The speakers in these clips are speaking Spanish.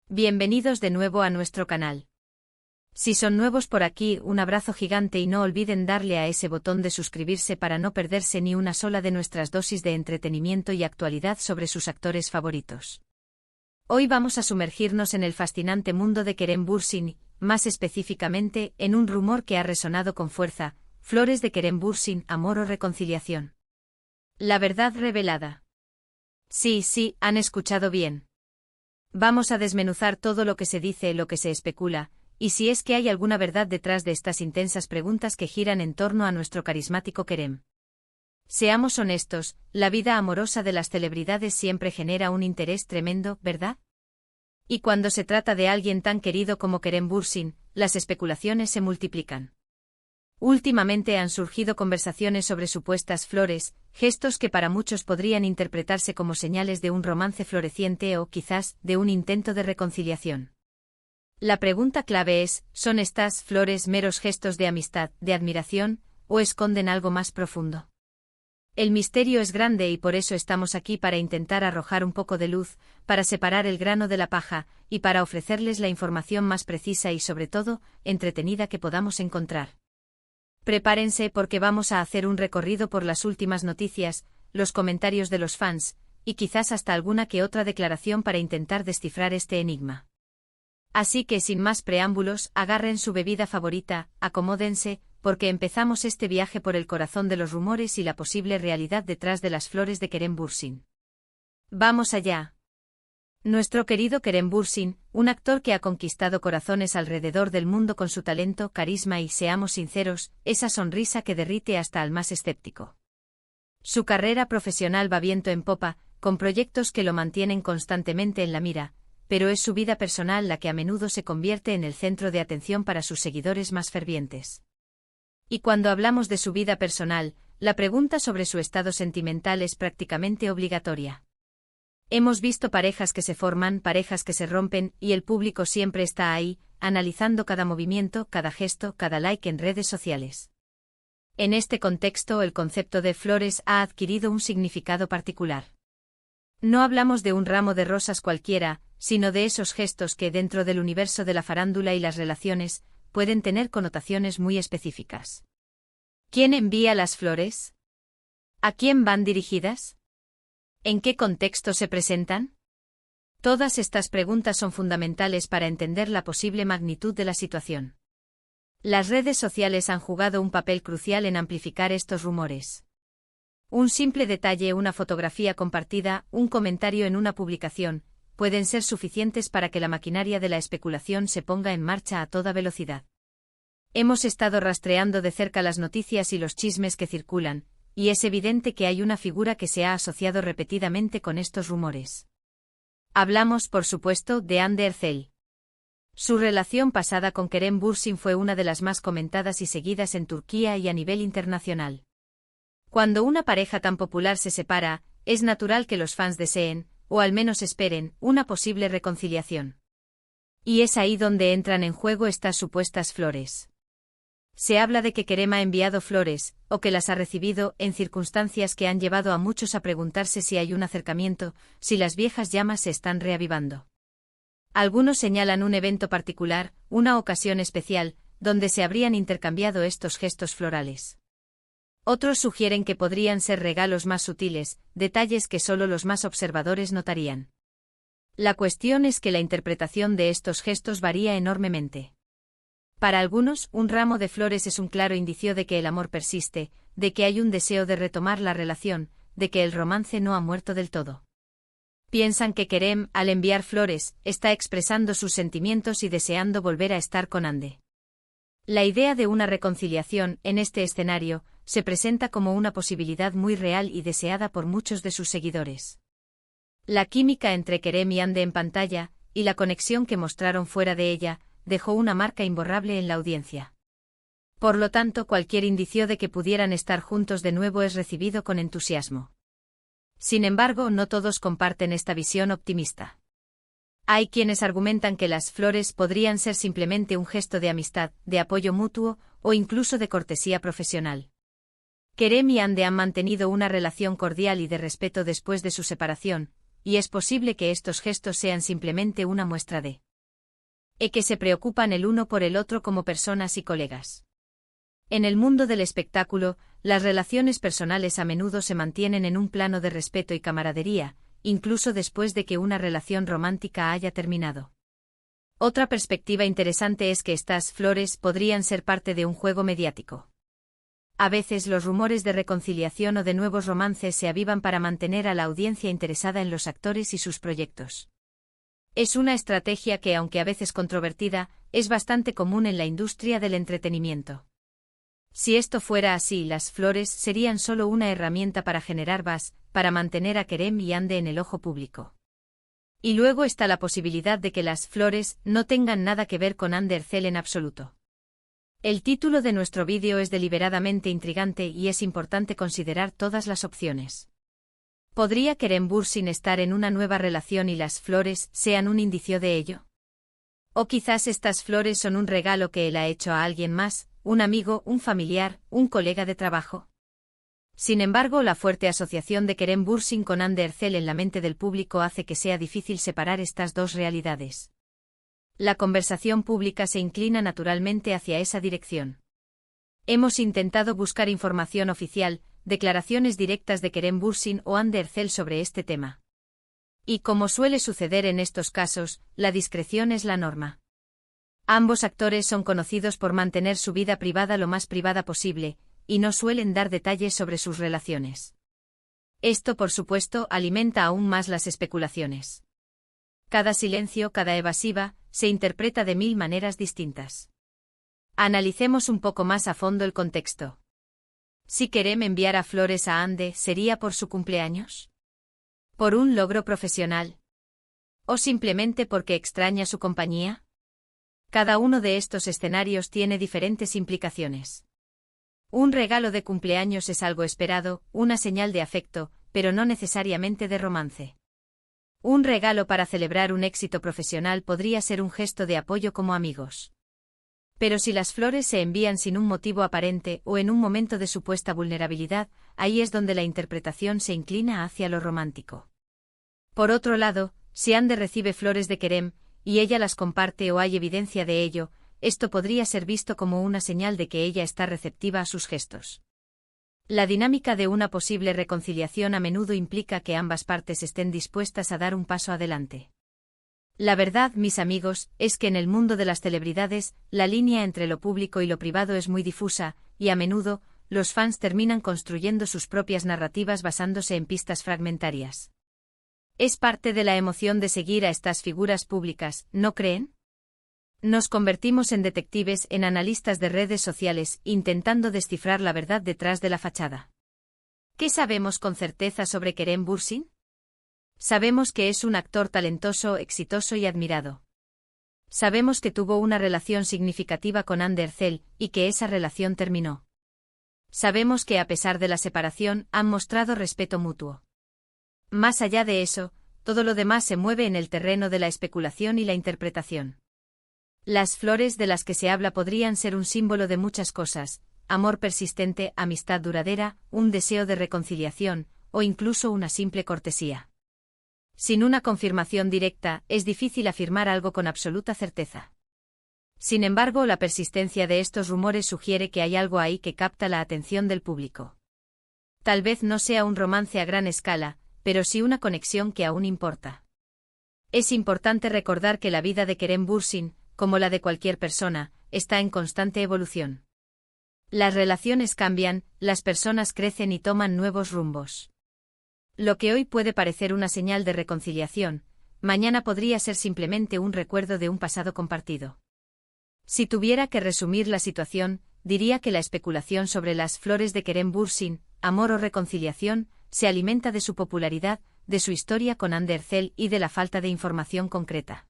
Bienvenidos de nuevo a nuestro canal. Si son nuevos por aquí, un abrazo gigante y no olviden darle a ese botón de suscribirse para no perderse ni una sola de nuestras dosis de entretenimiento y actualidad sobre sus actores favoritos. Hoy vamos a sumergirnos en el fascinante mundo de Kerem Bürsin, más específicamente, en un rumor que ha resonado con fuerza: Flores de Kerem Bürsin, amor o reconciliación. La verdad revelada. Sí, han escuchado bien. Vamos a desmenuzar todo lo que se dice, lo que se especula, y si es que hay alguna verdad detrás de estas intensas preguntas que giran en torno a nuestro carismático Kerem. Seamos honestos, la vida amorosa de las celebridades siempre genera un interés tremendo, ¿verdad? Y cuando se trata de alguien tan querido como Kerem Bürsin, las especulaciones se multiplican. Últimamente han surgido conversaciones sobre supuestas flores, gestos que para muchos podrían interpretarse como señales de un romance floreciente o, quizás, de un intento de reconciliación. La pregunta clave es: ¿son estas flores meros gestos de amistad, de admiración, o esconden algo más profundo? El misterio es grande y por eso estamos aquí, para intentar arrojar un poco de luz, para separar el grano de la paja, y para ofrecerles la información más precisa y, sobre todo, entretenida que podamos encontrar. Prepárense porque vamos a hacer un recorrido por las últimas noticias, los comentarios de los fans, y quizás hasta alguna que otra declaración para intentar descifrar este enigma. Así que sin más preámbulos, agarren su bebida favorita, acomódense, porque empezamos este viaje por el corazón de los rumores y la posible realidad detrás de las flores de Kerem Bürsin. ¡Vamos allá! Nuestro querido Kerem Bürsin, un actor que ha conquistado corazones alrededor del mundo con su talento, carisma y, seamos sinceros, esa sonrisa que derrite hasta al más escéptico. Su carrera profesional va viento en popa, con proyectos que lo mantienen constantemente en la mira, pero es su vida personal la que a menudo se convierte en el centro de atención para sus seguidores más fervientes. Y cuando hablamos de su vida personal, la pregunta sobre su estado sentimental es prácticamente obligatoria. Hemos visto parejas que se forman, parejas que se rompen, y el público siempre está ahí, analizando cada movimiento, cada gesto, cada like en redes sociales. En este contexto, el concepto de flores ha adquirido un significado particular. No hablamos de un ramo de rosas cualquiera, sino de esos gestos que, dentro del universo de la farándula y las relaciones, pueden tener connotaciones muy específicas. ¿Quién envía las flores? ¿A quién van dirigidas? ¿En qué contexto se presentan? Todas estas preguntas son fundamentales para entender la posible magnitud de la situación. Las redes sociales han jugado un papel crucial en amplificar estos rumores. Un simple detalle, una fotografía compartida, un comentario en una publicación, pueden ser suficientes para que la maquinaria de la especulación se ponga en marcha a toda velocidad. Hemos estado rastreando de cerca las noticias y los chismes que circulan, y es evidente que hay una figura que se ha asociado repetidamente con estos rumores. Hablamos, por supuesto, de Hande Erçel. Su relación pasada con Kerem Bürsin fue una de las más comentadas y seguidas en Turquía y a nivel internacional. Cuando una pareja tan popular se separa, es natural que los fans deseen, o al menos esperen, una posible reconciliación. Y es ahí donde entran en juego estas supuestas flores. Se habla de que Kerem ha enviado flores, o que las ha recibido, en circunstancias que han llevado a muchos a preguntarse si hay un acercamiento, si las viejas llamas se están reavivando. Algunos señalan un evento particular, una ocasión especial, donde se habrían intercambiado estos gestos florales. Otros sugieren que podrían ser regalos más sutiles, detalles que solo los más observadores notarían. La cuestión es que la interpretación de estos gestos varía enormemente. Para algunos, un ramo de flores es un claro indicio de que el amor persiste, de que hay un deseo de retomar la relación, de que el romance no ha muerto del todo. Piensan que Kerem, al enviar flores, está expresando sus sentimientos y deseando volver a estar con Hande. La idea de una reconciliación, en este escenario, se presenta como una posibilidad muy real y deseada por muchos de sus seguidores. La química entre Kerem y Hande en pantalla, y la conexión que mostraron fuera de ella, dejó una marca imborrable en la audiencia. Por lo tanto, cualquier indicio de que pudieran estar juntos de nuevo es recibido con entusiasmo. Sin embargo, no todos comparten esta visión optimista. Hay quienes argumentan que las flores podrían ser simplemente un gesto de amistad, de apoyo mutuo, o incluso de cortesía profesional. Kerem y Hande han mantenido una relación cordial y de respeto después de su separación, y es posible que estos gestos sean simplemente una muestra de que se preocupan el uno por el otro como personas y colegas. En el mundo del espectáculo, las relaciones personales a menudo se mantienen en un plano de respeto y camaradería, incluso después de que una relación romántica haya terminado. Otra perspectiva interesante es que estas flores podrían ser parte de un juego mediático. A veces los rumores de reconciliación o de nuevos romances se avivan para mantener a la audiencia interesada en los actores y sus proyectos. Es una estrategia que, aunque a veces controvertida, es bastante común en la industria del entretenimiento. Si esto fuera así, las flores serían solo una herramienta para generar buzz, para mantener a Kerem y Hande en el ojo público. Y luego está la posibilidad de que las flores no tengan nada que ver con Hande Erçel en absoluto. El título de nuestro vídeo es deliberadamente intrigante y es importante considerar todas las opciones. ¿Podría Kerem Bürsin estar en una nueva relación y las flores sean un indicio de ello? O quizás estas flores son un regalo que él ha hecho a alguien más, un amigo, un familiar, un colega de trabajo. Sin embargo, la fuerte asociación de Kerem Bürsin con Hande Erçel en la mente del público hace que sea difícil separar estas dos realidades. La conversación pública se inclina naturalmente hacia esa dirección. Hemos intentado buscar información oficial, declaraciones directas de Kerem Bürsin o Hande Erçel sobre este tema. Y como suele suceder en estos casos, la discreción es la norma. Ambos actores son conocidos por mantener su vida privada lo más privada posible, y no suelen dar detalles sobre sus relaciones. Esto, por supuesto, alimenta aún más las especulaciones. Cada silencio, cada evasiva, se interpreta de 1000 maneras distintas. Analicemos un poco más a fondo el contexto. Si Kerem enviara flores a Hande, ¿sería por su cumpleaños? ¿Por un logro profesional? ¿O simplemente porque extraña su compañía? Cada uno de estos escenarios tiene diferentes implicaciones. Un regalo de cumpleaños es algo esperado, una señal de afecto, pero no necesariamente de romance. Un regalo para celebrar un éxito profesional podría ser un gesto de apoyo como amigos. Pero si las flores se envían sin un motivo aparente o en un momento de supuesta vulnerabilidad, ahí es donde la interpretación se inclina hacia lo romántico. Por otro lado, si Hande recibe flores de Kerem, y ella las comparte o hay evidencia de ello, esto podría ser visto como una señal de que ella está receptiva a sus gestos. La dinámica de una posible reconciliación a menudo implica que ambas partes estén dispuestas a dar un paso adelante. La verdad, mis amigos, es que en el mundo de las celebridades, la línea entre lo público y lo privado es muy difusa, y a menudo, los fans terminan construyendo sus propias narrativas basándose en pistas fragmentarias. Es parte de la emoción de seguir a estas figuras públicas, ¿no creen? Nos convertimos en detectives, en analistas de redes sociales, intentando descifrar la verdad detrás de la fachada. ¿Qué sabemos con certeza sobre Kerem Bürsin? Sabemos que es un actor talentoso, exitoso y admirado. Sabemos que tuvo una relación significativa con Hande Erçel, y que esa relación terminó. Sabemos que a pesar de la separación, han mostrado respeto mutuo. Más allá de eso, todo lo demás se mueve en el terreno de la especulación y la interpretación. Las flores de las que se habla podrían ser un símbolo de muchas cosas: amor persistente, amistad duradera, un deseo de reconciliación, o incluso una simple cortesía. Sin una confirmación directa, es difícil afirmar algo con absoluta certeza. Sin embargo, la persistencia de estos rumores sugiere que hay algo ahí que capta la atención del público. Tal vez no sea un romance a gran escala, pero sí una conexión que aún importa. Es importante recordar que la vida de Kerem Bürsin, como la de cualquier persona, está en constante evolución. Las relaciones cambian, las personas crecen y toman nuevos rumbos. Lo que hoy puede parecer una señal de reconciliación, mañana podría ser simplemente un recuerdo de un pasado compartido. Si tuviera que resumir la situación, diría que la especulación sobre las flores de Kerem Bürsin, amor o reconciliación, se alimenta de su popularidad, de su historia con Hande Erçel y de la falta de información concreta.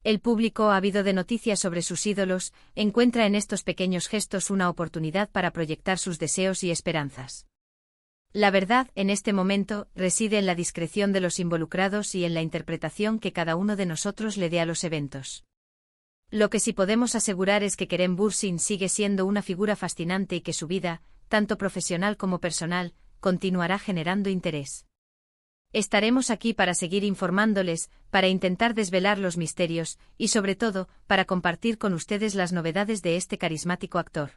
El público, ávido de noticias sobre sus ídolos, encuentra en estos pequeños gestos una oportunidad para proyectar sus deseos y esperanzas. La verdad, en este momento, reside en la discreción de los involucrados y en la interpretación que cada uno de nosotros le dé a los eventos. Lo que sí podemos asegurar es que Kerem Bürsin sigue siendo una figura fascinante y que su vida, tanto profesional como personal, continuará generando interés. Estaremos aquí para seguir informándoles, para intentar desvelar los misterios, y sobre todo, para compartir con ustedes las novedades de este carismático actor.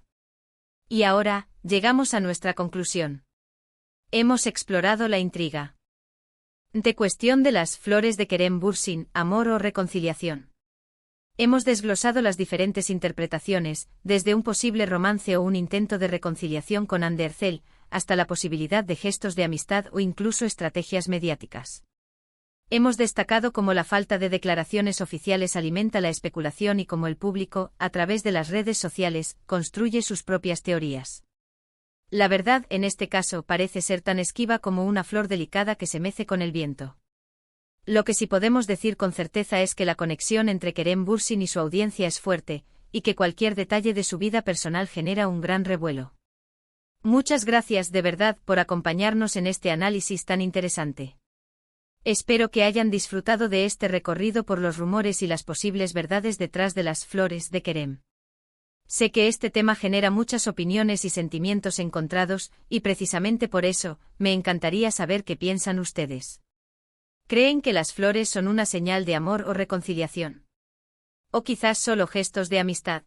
Y ahora, llegamos a nuestra conclusión. Hemos explorado la intriga de cuestión de las flores de Kerem Bürsin, amor o reconciliación. Hemos desglosado las diferentes interpretaciones, desde un posible romance o un intento de reconciliación con Hande Erçel, hasta la posibilidad de gestos de amistad o incluso estrategias mediáticas. Hemos destacado cómo la falta de declaraciones oficiales alimenta la especulación y cómo el público, a través de las redes sociales, construye sus propias teorías. La verdad en este caso parece ser tan esquiva como una flor delicada que se mece con el viento. Lo que sí podemos decir con certeza es que la conexión entre Kerem Bürsin y su audiencia es fuerte, y que cualquier detalle de su vida personal genera un gran revuelo. Muchas gracias de verdad por acompañarnos en este análisis tan interesante. Espero que hayan disfrutado de este recorrido por los rumores y las posibles verdades detrás de las flores de Kerem. Sé que este tema genera muchas opiniones y sentimientos encontrados, y precisamente por eso, me encantaría saber qué piensan ustedes. ¿Creen que las flores son una señal de amor o reconciliación? ¿O quizás solo gestos de amistad?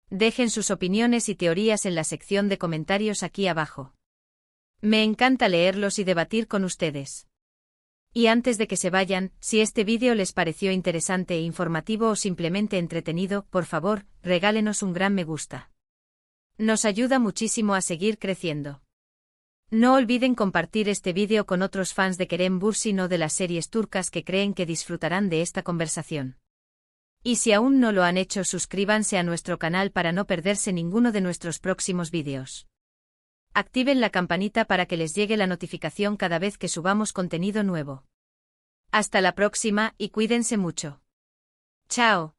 Dejen sus opiniones y teorías en la sección de comentarios aquí abajo. Me encanta leerlos y debatir con ustedes. Y antes de que se vayan, si este vídeo les pareció interesante e informativo o simplemente entretenido, por favor, regálenos un gran me gusta. Nos ayuda muchísimo a seguir creciendo. No olviden compartir este vídeo con otros fans de Kerem Bürsin o de las series turcas que creen que disfrutarán de esta conversación. Y si aún no lo han hecho, suscríbanse a nuestro canal para no perderse ninguno de nuestros próximos vídeos. Activen la campanita para que les llegue la notificación cada vez que subamos contenido nuevo. Hasta la próxima y cuídense mucho. Chao.